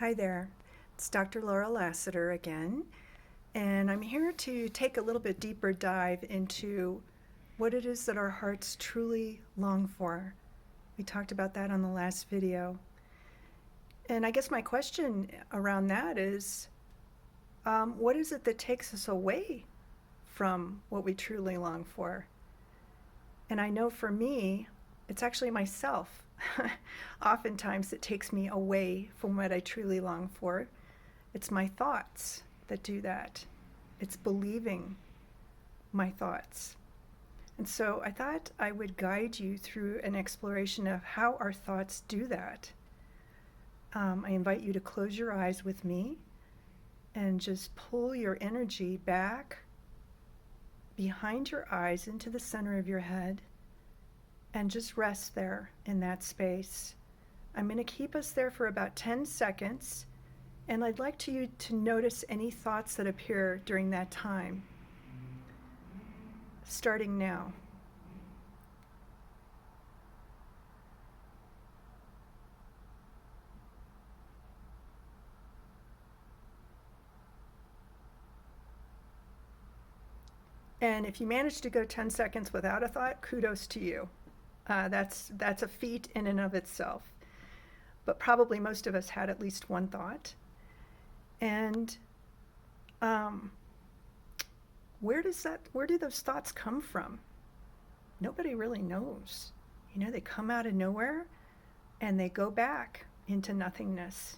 Hi there, it's Dr. Laura Lassiter again, and I'm here to take a little bit deeper dive into what it is that our hearts truly long for. We talked about that on the last video. And I guess my question around that is what is it that takes us away from what we truly long for? And I know for me, it's actually myself. Oftentimes, it takes me away from what I truly long for. It's my thoughts that do that. It's believing my thoughts. And so I thought I would guide you through an exploration of how our thoughts do that. I invite you to close your eyes with me and just pull your energy back behind your eyes into the center of your head and just rest there in that space. I'm going to keep us there for about 10 seconds, and I'd like you to notice any thoughts that appear during that time. Starting now. And if you manage to go 10 seconds without a thought, kudos to you. That's a feat in and of itself. But probably most of us had at least one thought. And where do those thoughts come from? Nobody really knows. They come out of nowhere and they go back into nothingness.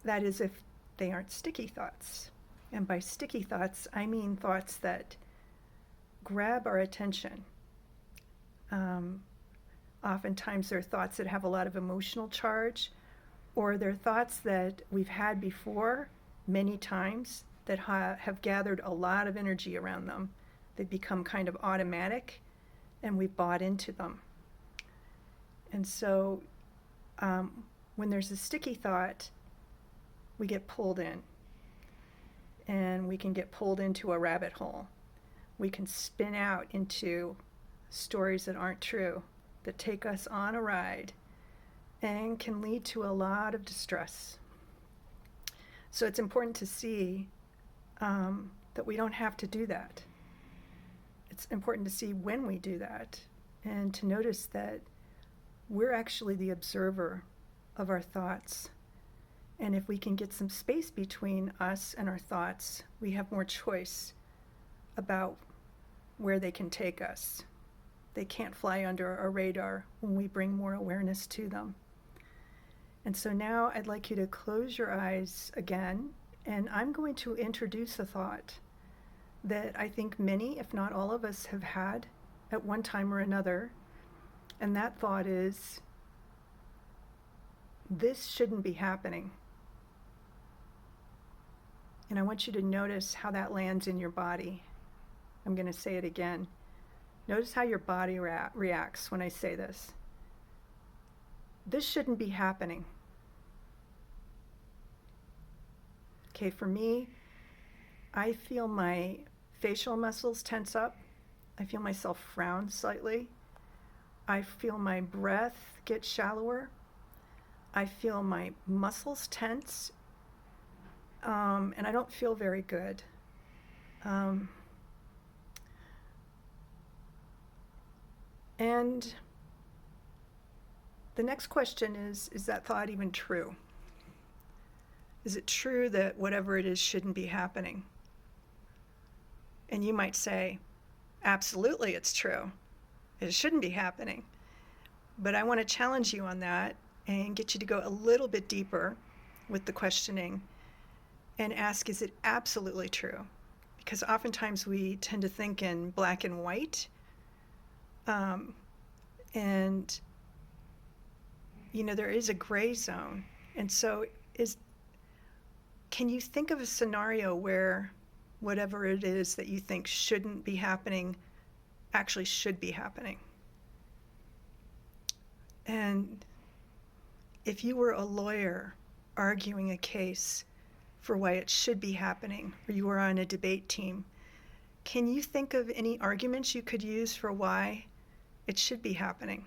That is, if they aren't sticky thoughts. And by sticky thoughts, I mean thoughts that grab our attention. Oftentimes they're thoughts that have a lot of emotional charge, or they're thoughts that we've had before many times that have gathered a lot of energy around them. They become kind of automatic, and we've bought into them. And so when there's a sticky thought, we get pulled in. And we can get pulled into a rabbit hole. We can spin out into stories that aren't true, that take us on a ride, and can lead to a lot of distress. So it's important to see that we don't have to do that. It's important to see when we do that, and to notice that we're actually the observer of our thoughts. And if we can get some space between us and our thoughts, we have more choice about where they can take us. They can't fly under our radar when we bring more awareness to them. And so now I'd like you to close your eyes again, and I'm going to introduce a thought that I think many, if not all of us, have had at one time or another. And that thought is, this shouldn't be happening. And I want you to notice how that lands in your body. I'm going to say it again. Notice how your body reacts when I say this. This shouldn't be happening. Okay, for me, I feel my facial muscles tense up. I feel myself frown slightly. I feel my breath get shallower. I feel my muscles tense. And I don't feel very good. And the next question is that thought even true? Is it true that whatever it is shouldn't be happening? And you might say, absolutely it's true. It shouldn't be happening. But I want to challenge you on that and get you to go a little bit deeper with the questioning and ask, is it absolutely true? Because oftentimes we tend to think in black and white. And, there is a gray zone. And so can you think of a scenario where whatever it is that you think shouldn't be happening actually should be happening? And if you were a lawyer arguing a case for why it should be happening, or you were on a debate team, can you think of any arguments you could use for why it should be happening?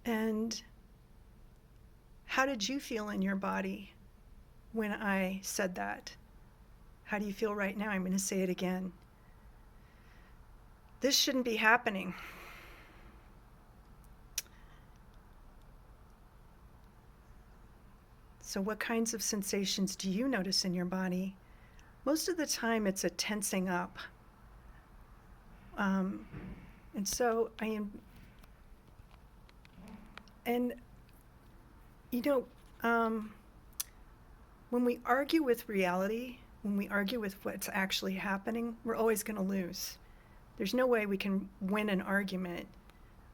And how did you feel in your body when I said that? How do you feel right now? I'm going to say it again. This shouldn't be happening. So what kinds of sensations do you notice in your body? Most of the time it's a tensing up. And so I am, and you know, when we argue with reality, when we argue with what's actually happening, we're always going to lose. There's no way we can win an argument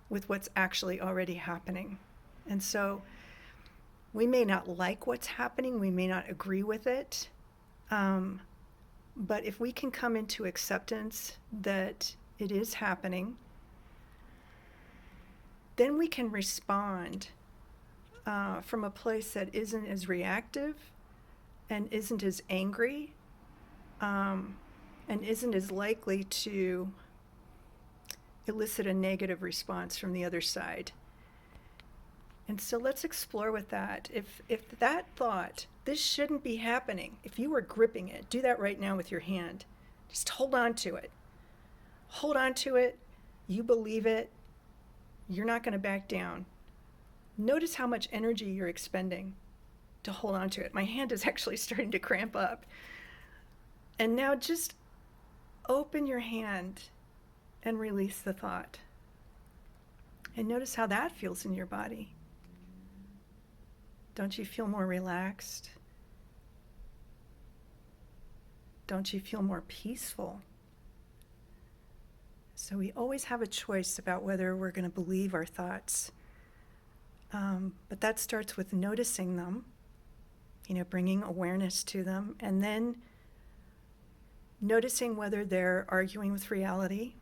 with what's actually already happening. And so we may not like what's happening, we may not agree with it, but if we can come into acceptance that it is happening, then we can respond from a place that isn't as reactive and isn't as angry and isn't as likely to elicit a negative response from the other side. And so let's explore with that. If that thought, this shouldn't be happening, if you were gripping it, do that right now with your hand. Just hold on to it. Hold on to it. You believe it. You're not going to back down. Notice how much energy you're expending to hold on to it. My hand is actually starting to cramp up. And now just open your hand and release the thought. And notice how that feels in your body. Don't you feel more relaxed? Don't you feel more peaceful? So we always have a choice about whether we're going to believe our thoughts. But that starts with noticing them, bringing awareness to them, and then noticing whether they're arguing with reality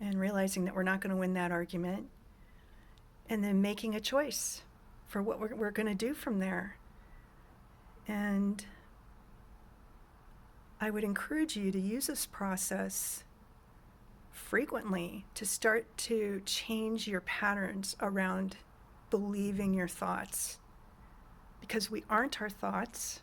and realizing that we're not going to win that argument, and then making a choice for what we're going to do from there. And I would encourage you to use this process frequently to start to change your patterns around believing your thoughts, because we aren't our thoughts.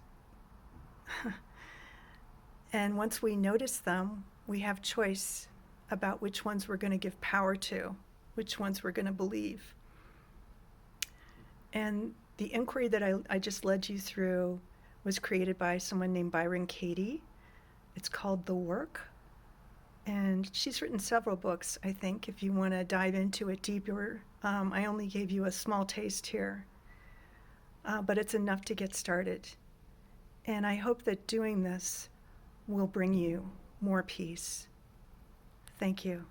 And once we notice them, we have choice about which ones we're going to give power to, which ones we're going to believe. And the inquiry that I just led you through was created by someone named Byron Katie. It's called The Work. And she's written several books, I think, if you want to dive into it deeper. I only gave you a small taste here, but it's enough to get started. And I hope that doing this will bring you more peace. Thank you.